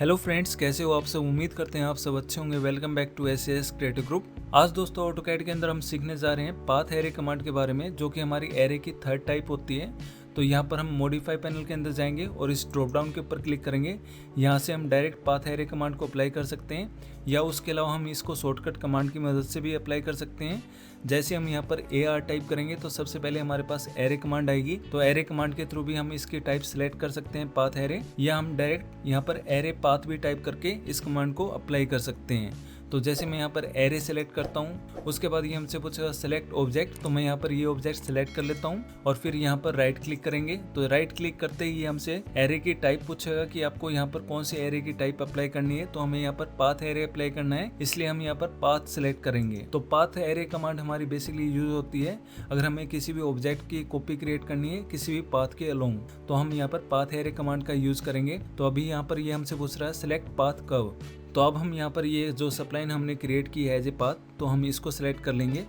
Hello friends, कैसे हो आप सब। उम्मीद करते हैं आप सब अच्छे होंगे। Welcome back to S creative group. आज दोस्तों ऑटोकैड के अंदर हम सीखने जा रहे हैं पाथ एरे कमांड के बारे में, जो कि हमारी एरे की थर्ड टाइप होती है। तो यहाँ पर हम मॉडिफाई पैनल के अंदर जाएंगे और इस ड्रॉप डाउन के ऊपर क्लिक करेंगे। यहाँ से हम डायरेक्ट पाथ एरे कमांड को अप्लाई कर सकते हैं, या उसके अलावा हम इसको शॉर्टकट कमांड की मदद से भी अप्लाई कर सकते हैं। जैसे हम यहाँ पर AR टाइप करेंगे तो सबसे पहले हमारे पास एरे कमांड आएगी। तो एरे कमांड के थ्रू भी हम इसकी टाइप सेलेक्ट कर सकते हैं पाथ एरे, या हम डायरेक्ट यहाँ पर एरे पाथ भी टाइप करके इस कमांड को अप्लाई कर सकते हैं। तो जैसे मैं यहाँ पर एरे सेलेक्ट करता हूँ, उसके बाद ये हमसे पूछेगा सेलेक्ट ऑब्जेक्ट। तो मैं यहाँ पर ये ऑब्जेक्ट सेलेक्ट कर लेता हूँ और फिर यहाँ पर राइट क्लिक करेंगे। तो राइट क्लिक करते ही हमसे एरे की टाइप पूछेगा कि आपको यहाँ पर कौन सी एरे की टाइप अप्लाई करनी है। तो हमें यहाँ पर पाथ एरे अप्लाई करना है, इसलिए हम यहाँ पर पाथ सेलेक्ट करेंगे। तो पाथ एरे कमांड हमारी बेसिकली यूज होती है अगर हमें किसी भी ऑब्जेक्ट की कॉपी क्रिएट करनी है किसी भी पाथ के अलोंग, तो हम यहाँ पर पाथ एरे कमांड का यूज करेंगे। तो अभी यहाँ पर ये हमसे पूछ रहा है सेलेक्ट पाथ कर्व। तो अब हम यहाँ पर ये जो सप्लाइन हमने क्रिएट की है एज ए पाथ, तो हम इसको सिलेक्ट कर लेंगे।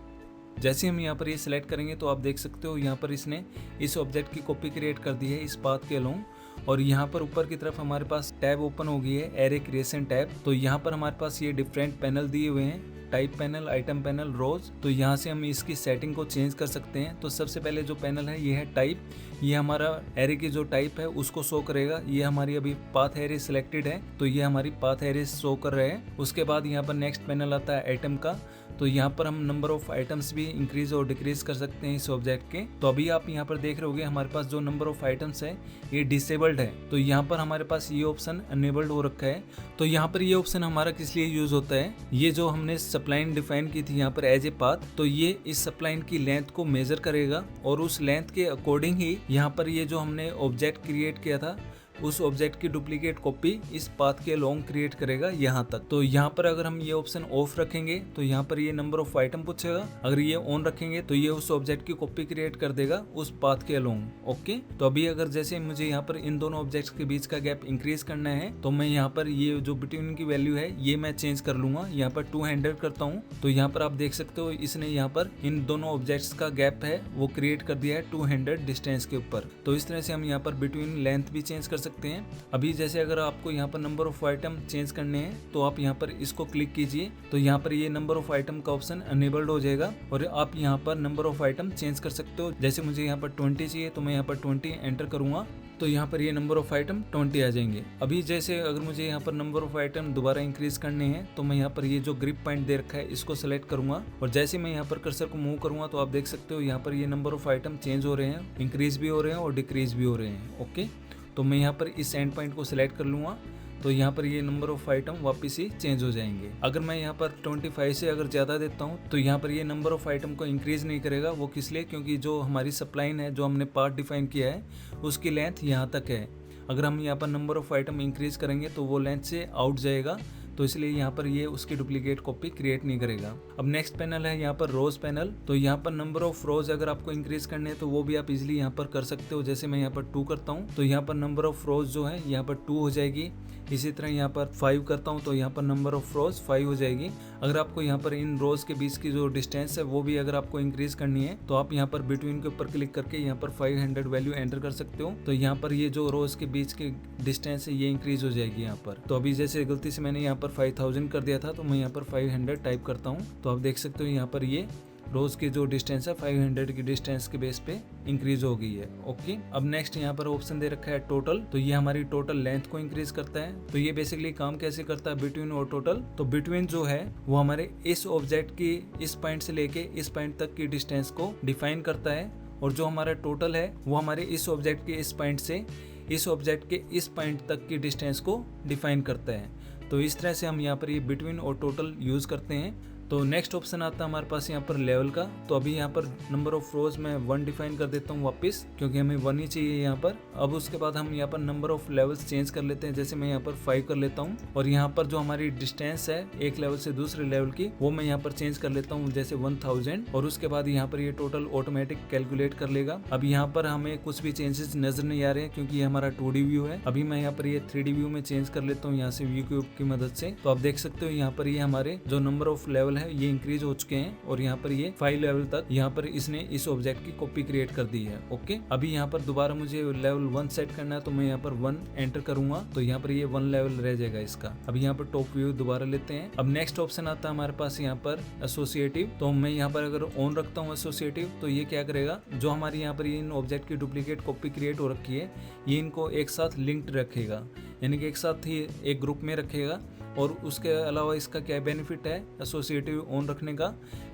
जैसे हम यहाँ पर ये सिलेक्ट करेंगे तो आप देख सकते हो यहाँ पर इसने इस ऑब्जेक्ट की कॉपी क्रिएट कर दी है इस पाथ के अलोंग। और यहाँ पर ऊपर की तरफ हमारे पास टैब ओपन हो गई है, एरे क्रिएशन टैब। तो यहाँ पर हमारे पास ये डिफरेंट पैनल दिए हुए हैं, टाइप पैनल, आइटम पैनल, रोज। तो यहाँ से हम इसकी सेटिंग को चेंज कर सकते हैं। तो सबसे पहले जो पैनल है ये है टाइप। ये हमारा एरे की जो टाइप है उसको शो करेगा। ये हमारी अभी पाथ एरे सिलेक्टेड है, तो ये हमारी पाथ एरे शो कर रहे हैं। उसके बाद यहाँ पर नेक्स्ट पैनल आता है आइटम का। तो यहाँ पर हम नंबर ऑफ आइटम्स भी इंक्रीज और डिक्रीज कर सकते हैं इस ऑब्जेक्ट के। तो अभी आप यहाँ पर देख रहे होगे हमारे पास जो नंबर ऑफ आइटम्स है ये डिसेबल्ड है। तो यहाँ पर हमारे पास ये ऑप्शन अनेबल्ड हो रखा है। तो यहाँ पर ये ऑप्शन हमारा किस लिए यूज होता है, ये जो हमने सप्लाइन डिफाइन की थी यहाँ पर एज ए पाथ, तो ये इस सप्लाइन की लेंथ को मेजर करेगा और उस लेंथ के अकॉर्डिंग ही यहाँ पर ये जो हमने ऑब्जेक्ट क्रिएट किया था उस ऑब्जेक्ट की डुप्लीकेट कॉपी इस पाथ के लॉन्ग क्रिएट करेगा यहाँ तक। तो यहाँ पर अगर हम ये ऑप्शन ऑफ रखेंगे तो यहाँ पर ये नंबर ऑफ आइटम पूछेगा। अगर ये ऑन रखेंगे तो ये उस ऑब्जेक्ट की कॉपी क्रिएट कर देगा उस पाथ के लॉन्ग। ओके, तो अभी अगर जैसे मुझे यहाँ पर इन दोनों ऑब्जेक्ट्स के बीच का गैप इंक्रीज करना है तो मैं यहाँ पर ये जो बिटवीन की वैल्यू है ये मैं चेंज कर लूंगा। यहाँ पर 200 करता हूँ। तो यहाँ पर आप देख सकते हो इसने यहाँ पर इन दोनों ऑब्जेक्ट्स का गैप है वो क्रिएट कर दिया है 200 डिस्टेंस के ऊपर। तो इस तरह से हम यहाँ पर बिटवीन लेंथ भी चेंज कर सकते हैं। अभी जैसे अगर आपको यहाँ पर नंबर ऑफ आइटम चेंज करने हैं तो आप यहाँ पर इसको क्लिक कीजिए। तो यहाँ पर ये नंबर ऑफ आइटम का ऑप्शन अनेबल्ड हो जाएगा और आप यहाँ पर नंबर ऑफ आइटम चेंज कर सकते हो। जैसे मुझे यहाँ पर 20 चाहिए तो मैं यहाँ पर 20 एंटर करूंगा, तो यहाँ पर ये नंबर ऑफ आइटम 20 आ जाएंगे। अभी जैसे अगर मुझे यहाँ पर नंबर ऑफ आइटम दोबारा इंक्रीज करने हैं तो मैं यहाँ पर ये जो ग्रिप पॉइंट दे रखा है इसको सेलेक्ट करूंगा और जैसे मैं यहाँ पर कर्सर को मूव करूंगा तो आप देख सकते हो यहाँ पर ये नंबर ऑफ आइटम चेंज हो रहे हैं, इंक्रीज भी हो रहे हैं और डिक्रीज भी हो रहे हैं। ओके, तो मैं यहाँ पर इस एंड पॉइंट को सिलेक्ट कर लूँगा तो यहाँ पर ये नंबर ऑफ आइटम वापस ही चेंज हो जाएंगे। अगर मैं यहाँ पर 25 से अगर ज़्यादा देता हूँ तो यहाँ पर ये नंबर ऑफ आइटम को इंक्रीज नहीं करेगा। वो किस लिए, क्योंकि जो हमारी सप्लाइन है जो हमने पार्ट डिफाइन किया है उसकी लेंथ यहाँ तक है। अगर हम यहाँ पर नंबर ऑफ आइटम इंक्रीज करेंगे तो वो लेंथ से आउट जाएगा, तो इसलिए यहाँ पर ये उसकी डुप्लीकेट कॉपी क्रिएट नहीं करेगा। अब नेक्स्ट पैनल है यहाँ पर रोज पैनल। तो यहाँ पर नंबर ऑफ रोज अगर आपको इंक्रीज करने हैं तो वो भी आप इजीली यहाँ पर कर सकते हो। जैसे मैं यहाँ पर 2 करता हूँ तो यहाँ पर नंबर ऑफ रोज जो है यहाँ पर 2 हो जाएगी। इसी तरह यहाँ पर 5 करता हूँ तो यहाँ पर नंबर ऑफ रोज 5 हो जाएगी। अगर आपको यहाँ पर इन रोज के बीच की जो डिस्टेंस है वो भी अगर आपको इंक्रीज करनी है तो आप यहाँ पर बिटवीन के ऊपर क्लिक करके यहाँ पर 500 वैल्यू एंटर कर सकते हो। तो यहाँ पर ये जो रोज के बीच की डिस्टेंस है ये इंक्रीज हो जाएगी यहाँ पर। तो अभी जैसे गलती से मैंने यहाँ पर 5000 कर दिया था तो मैं यहाँ पर 500 टाइप करता हूँ। तो आप देख सकते हो यहाँ पर ये रोज की जो डिस्टेंस है 500 की डिस्टेंस के बेस पे इंक्रीज हो गई है। ओके, अब नेक्स्ट यहाँ पर ऑप्शन दे रखा है टोटल। तो ये हमारी टोटल लेंथ को इंक्रीज करता है। तो ये बेसिकली काम कैसे करता है बिटवीन और टोटल। तो बिटवीन जो है वो हमारे इस ऑब्जेक्ट की इस पॉइंट से लेके इस पॉइंट तक की डिस्टेंस को डिफाइन करता है, और जो हमारा टोटल है वो हमारे इस ऑब्जेक्ट के इस पॉइंट से इस ऑब्जेक्ट के इस पॉइंट तक की डिस्टेंस को डिफाइन करता है। तो इस तरह से हम यहाँ पर ये बिटवीन और टोटल यूज करते हैं। तो नेक्स्ट ऑप्शन आता है हमारे पास यहाँ पर लेवल का। तो अभी यहाँ पर नंबर ऑफ रोज मैं 1 डिफाइन कर देता हूँ वापस, क्योंकि हमें 1 ही चाहिए यहाँ पर। अब उसके बाद हम यहाँ पर नंबर ऑफ लेवल्स चेंज कर लेते हैं। जैसे मैं यहाँ पर 5 कर लेता हूँ और यहाँ पर जो हमारी डिस्टेंस है एक लेवल से दूसरे लेवल की वो मैं यहाँ पर चेंज कर लेता हूँ, जैसे 1000। और उसके बाद यहाँ पर ये टोटल ऑटोमेटिक कैलकुलेट कर लेगा। अब यहाँ पर हमें कुछ भी चेंजेस नजर नहीं आ रहे हैं क्योंकि ये हमारा 2D व्यू है। अभी मैं यहाँ पर ये 3D व्यू में चेंज कर लेता हूँ यहाँ से व्यू क्यूब की मदद से। तो आप देख सकते हो यहाँ पर ये हमारे जो नंबर ऑफ लेवल लेवल है ये इंक्रीज हो चुके हैं और यहाँ पर ये 5 लेवल तक यहाँ पर इसने इस ऑब्जेक्ट की कॉपी क्रिएट कर दी है। ओके, अभी यहाँ पर दोबारा मुझे लेवल 1 सेट करना है तो मैं यहाँ पर 1 एंटर करूंगा तो यहाँ पर ये 1 लेवल रह जाएगा इसका। अब यहाँ पर टॉप व्यू दोबारा लेते हैं। अब नेक्स्ट ऑप्शन आता है हमारे पास यहाँ पर एसोसिएटिव। तो मैं यहाँ पर अगर ऑन रखता हूँ एसोसिएटिव तो ये क्या करेगा, जो हमारी यहाँ पर इन ऑब्जेक्ट की डुप्लीकेट कॉपी क्रिएट हो रखी है ये इनको एक साथ लिंक्ड रखेगा, यानी कि एक साथ ही एक ग्रुप में रखेगा। और उसके अलावा इसका क्या बेनिफिट है एसोसिएटिव ऑन रखने का,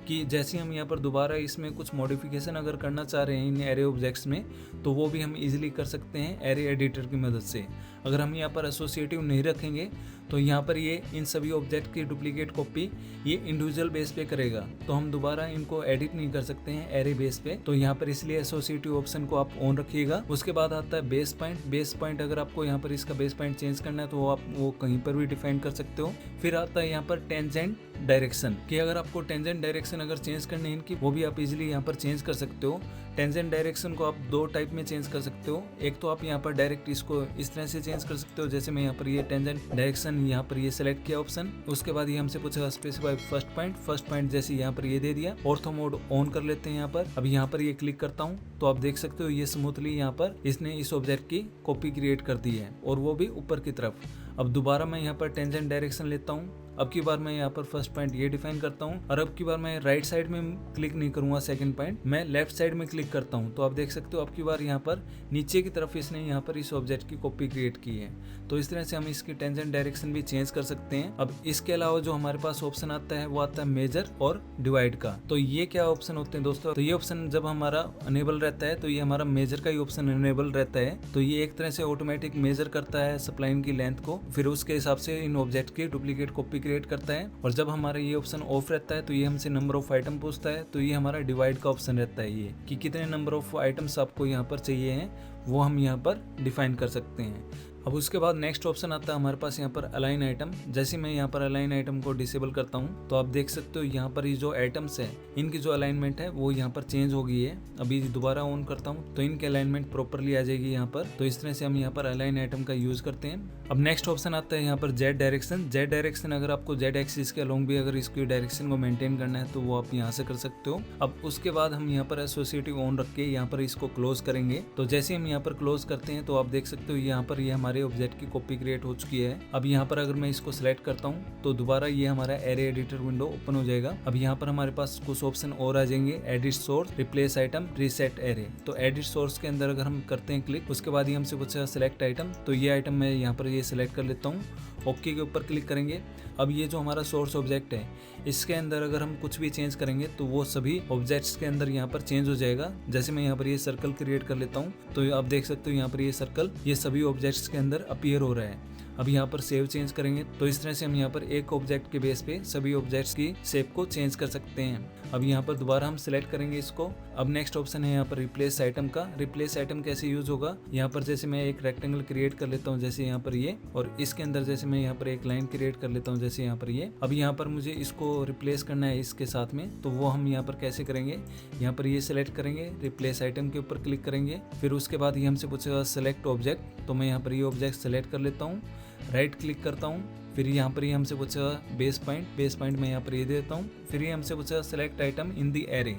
कि जैसे हम यहाँ पर दोबारा इसमें कुछ मॉडिफिकेशन अगर करना चाह रहे हैं इन एरे ऑब्जेक्ट्स में तो वो भी हम इजीली कर सकते हैं एरे एडिटर की मदद से। अगर हम यहाँ पर एसोसिएटिव नहीं रखेंगे तो यहाँ पर ये इन सभी ऑब्जेक्ट की डुप्लीकेट कॉपी ये इंडिविजुअल बेस पे करेगा, तो हम दोबारा इनको एडिट नहीं कर सकते हैं एरे बेस पे। तो यहाँ पर इसलिए एसोसिएटिव ऑप्शन को आप ऑन रखिएगा। उसके बाद आता है बेस पॉइंट। बेस पॉइंट अगर आपको यहाँ पर इसका बेस पॉइंट चेंज करना है तो आप वो कहीं पर भी डिफाइन कर सकते हो। फिर आता है यहाँ पर टेंजेंट डायरेक्शन, कि अगर आपको टेंजेंट डायरेक्शन अगर चेंज करनी है इनकी वो भी आप इजीली यहाँ पर चेंज कर सकते हो। टेंजेंट डायरेक्शन को आप 2 टाइप में चेंज कर सकते हो। एक तो आप यहाँ पर डायरेक्ट इसको इस तरह से चेंज कर सकते हो, जैसे मैं यहाँ पर ये टेंजेंट डायरेक्शन यहाँ पर ये सेलेक्ट किया ऑप्शन। उसके बाद ये हमसे पूछेगा स्पेसिफाई फर्स्ट पॉइंट जैसे यहाँ पर ये दे दिया। ऑर्थो मोड ऑन कर लेते हैं यहाँ पर। अब यहाँ पर ये क्लिक करता हूँ तो आप देख सकते हो ये स्मूथली यहाँ पर इसने इस ऑब्जेक्ट की कॉपी क्रिएट कर दी है और वो भी ऊपर की तरफ। अब दोबारा मैं यहाँ पर टेंजेंट डायरेक्शन लेता हूँ। अब की बार मैं यहाँ पर फर्स्ट पॉइंट ये डिफाइन करता हूँ और अब की बार मैं राइट साइड में क्लिक नहीं करूंगा सेकंड पॉइंट, मैं लेफ्ट साइड में क्लिक करता हूँ। तो आप देख सकते हो अब की बार यहाँ पर नीचे की तरफ इसने यहाँ पर इस ऑब्जेक्ट की कॉपी क्रिएट की है। तो इस तरह से हम इसकी टेंजेंट डायरेक्शन भी चेंज कर सकते हैं। अब इसके अलावा जो हमारे पास ऑप्शन आता है वो आता है मेजर और डिवाइड का। तो ये क्या ऑप्शन होते हैं दोस्तों, तो ये ऑप्शन जब हमारा अनेबल रहता है तो ये हमारा मेजर का ही ऑप्शन अनेबल रहता है। तो ये एक तरह से ऑटोमेटिक मेजर करता है सप्लाइन की लेंथ को, फिर उसके हिसाब से इन ऑब्जेक्ट की डुप्लीकेट कॉपी क्रिएट करता है। और जब हमारा ये ऑप्शन ऑफ रहता है तो ये हमसे नंबर ऑफ आइटम पूछता है। तो ये हमारा डिवाइड का ऑप्शन रहता है, ये कि कितने नंबर ऑफ आइटम्स आपको यहाँ पर चाहिए हैं वो हम यहाँ पर डिफाइन कर सकते हैं। अब उसके बाद नेक्स्ट ऑप्शन आता है हमारे पास यहाँ पर अलाइन आइटम। जैसे मैं यहाँ पर अलाइन आइटम को डिसेबल करता हूँ तो आप देख सकते हो यहाँ पर ये जो आइटम्स है इनकी जो अलाइनमेंट है वो यहाँ पर चेंज हो गई है। अभी दोबारा ऑन करता हूँ तो इनकी अलाइनमेंट प्रॉपरली आ जाएगी यहाँ पर। तो इस तरह से हम यहाँ पर अलाइन आइटम का यूज करते हैं। अब नेक्स्ट ऑप्शन आता है यहाँ पर जेड डायरेक्शन। जेड डायरेक्शन अगर आपको जेड एक्सिस के अलोंग भी अगर इसकी डायरेक्शन को मेंटेन करना है तो वो आप यहाँ से कर सकते हो। अब उसके बाद हम यहाँ पर एसोसिएटिव ऑन रख के यहाँ पर इसको क्लोज करेंगे। तो जैसे हम यहाँ पर क्लोज करते हैं तो आप देख सकते हो यहाँ पर ये हमारे ऑब्जेक्ट की कॉपी क्रिएट हो चुकी है। अब यहाँ पर अगर मैं इसको सिलेक्ट करता हूँ तो दोबारा ये हमारा एरे एडिटर विंडो ओपन हो जाएगा। अब यहाँ पर हमारे पास कुछ ऑप्शन और आ जाएंगे, edit source, replace item, reset array. तो एडिट सोर्स के अंदर अगर हम करते हैं क्लिक, उसके बाद ही हमसे पूछेगा सिलेक्ट आइटम। तो ये आइटम मैं यहाँ पर ये सिलेक्ट कर लेता हूँ। ओके के ऊपर क्लिक करेंगे। अब ये जो हमारा सोर्स ऑब्जेक्ट है इसके अंदर अगर हम कुछ भी चेंज करेंगे तो वो सभी ऑब्जेक्ट्स के अंदर यहाँ पर चेंज हो जाएगा। जैसे मैं यहाँ पर ये सर्कल क्रिएट कर लेता हूँ तो आप देख सकते हो यहाँ पर ये सर्कल ये सभी ऑब्जेक्ट्स के अंदर अपीयर हो रहा है। अब यहाँ पर सेव चेंज करेंगे तो इस तरह से हम यहाँ पर एक ऑब्जेक्ट के बेस पे सभी ऑब्जेक्ट्स की शेप को चेंज कर सकते हैं। अब यहाँ पर दोबारा हम सिलेक्ट करेंगे इसको। अब नेक्स्ट ऑप्शन है यहाँ पर रिप्लेस आइटम का। रिप्लेस आइटम कैसे यूज होगा, यहाँ पर जैसे मैं एक रेक्टेंगल क्रिएट कर लेता हूँ जैसे यहाँ पर ये, और इसके अंदर जैसे मैं यहाँ पर एक लाइन क्रिएट कर लेता हूँ जैसे यहाँ पर ये। अब यहाँ पर मुझे इसको रिप्लेस करना है इसके साथ में, तो वो हम यहाँ पर कैसे करेंगे, यहाँ पर ये सिलेक्ट करेंगे, रिप्लेस आइटम के ऊपर क्लिक करेंगे, फिर उसके बाद ये हमसे पूछेगा सेलेक्ट ऑब्जेक्ट। तो मैं यहाँ पर ये ऑब्जेक्ट सेलेक्ट कर लेता हूँ, राइट क्लिक करता हूँ, फिर यहाँ पर ये हमसे पूछेगा बेस पॉइंट मैं यहाँ पर ये देता हूँ। फिर ये हमसे पूछेगा सेलेक्ट आइटम इन दी एरे,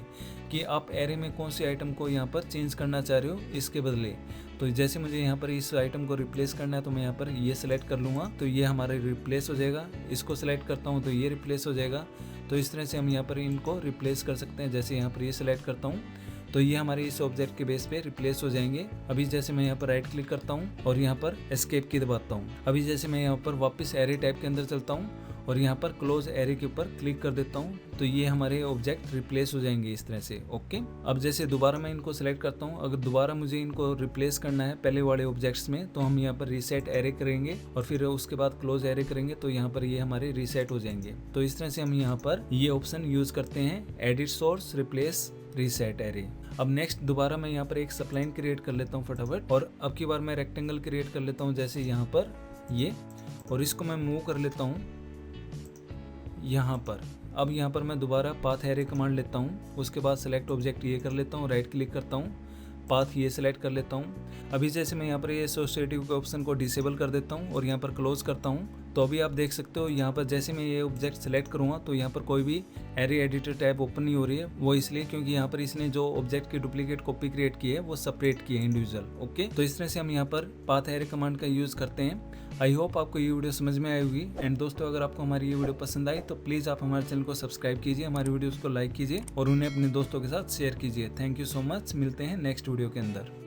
कि आप एरे में कौन सी आइटम को यहाँ पर चेंज करना चाह रहे हो इसके बदले। तो जैसे मुझे यहाँ पर इस आइटम को रिप्लेस करना है तो मैं यहाँ पर ये सिलेक्ट कर लूँगा तो ये हमारा रिप्लेस हो जाएगा। इसको सिलेक्ट करता हूँ तो ये रिप्लेस हो जाएगा। तो इस तरह से हम यहाँ पर इनको रिप्लेस कर सकते हैं। जैसे यहाँ पर ये सिलेक्ट करता हूँ तो ये हमारे इस ऑब्जेक्ट के बेस पे रिप्लेस हो जाएंगे। अभी जैसे मैं यहाँ पर राइट क्लिक करता हूँ और यहाँ पर एस्केप की दबाता हूँ। अभी जैसे मैं यहाँ पर वापस एरे टाइप के अंदर चलता हूँ और यहाँ पर क्लोज एरे के ऊपर क्लिक कर देता हूँ तो ये हमारे ऑब्जेक्ट रिप्लेस हो जाएंगे इस तरह से। ओके, अब जैसे दोबारा मैं इनको सिलेक्ट करता हूँ, अगर दोबारा मुझे इनको रिप्लेस करना है पहले वाले ऑब्जेक्ट्स में तो हम यहाँ पर रीसेट एरे करेंगे और फिर उसके बाद क्लोज एरे करेंगे तो यहाँ पर ये हमारे रीसेट हो जाएंगे। तो इस तरह से हम यहाँ पर ये ऑप्शन यूज करते हैं, edit source, replace, reset array. अब नेक्स्ट दोबारा मैं यहाँ पर एक सबलाइन क्रिएट कर लेता हूँ फटाफट, और अब की बार मैं रेक्टेंगल क्रिएट कर लेता हूँ जैसे यहाँ पर ये, और इसको मैं मूव कर लेता हूँ यहाँ पर। अब यहाँ पर मैं दोबारा पाथ एरे कमांड लेता हूँ, उसके बाद सेलेक्ट ऑब्जेक्ट ये कर लेता हूँ, राइट क्लिक करता हूँ, पाथ ये सिलेक्ट कर लेता हूँ। अभी जैसे मैं यहाँ पर ये एसोसिएटिव के ऑप्शन को डिसेबल कर देता हूँ और यहाँ पर क्लोज करता हूँ तो अभी आप देख सकते हो यहाँ पर जैसे मैं ये ऑब्जेक्ट सेलेक्ट करूँगा तो यहाँ पर कोई भी एरे एडिटर टैब ओपन नहीं हो रही है। वो इसलिए क्योंकि यहाँ पर इसने जो ऑब्जेक्ट की डुप्लीकेट कॉपी क्रिएट की है वो सेपरेट की है इंडिविजुअल। ओके, तो इस तरह से हम यहाँ पर पाथ एरे कमांड का यूज़ करते हैं। आई होप आपको ये वीडियो समझ में आई होगी। एंड दोस्तों, अगर आपको हमारी ये वीडियो पसंद आई तो प्लीज़ आप हमारे चैनल को सब्सक्राइब कीजिए, हमारी वीडियोस को लाइक कीजिए और उन्हें अपने दोस्तों के साथ शेयर कीजिए। Thank you so much. मिलते हैं नेक्स्ट वीडियो के अंदर।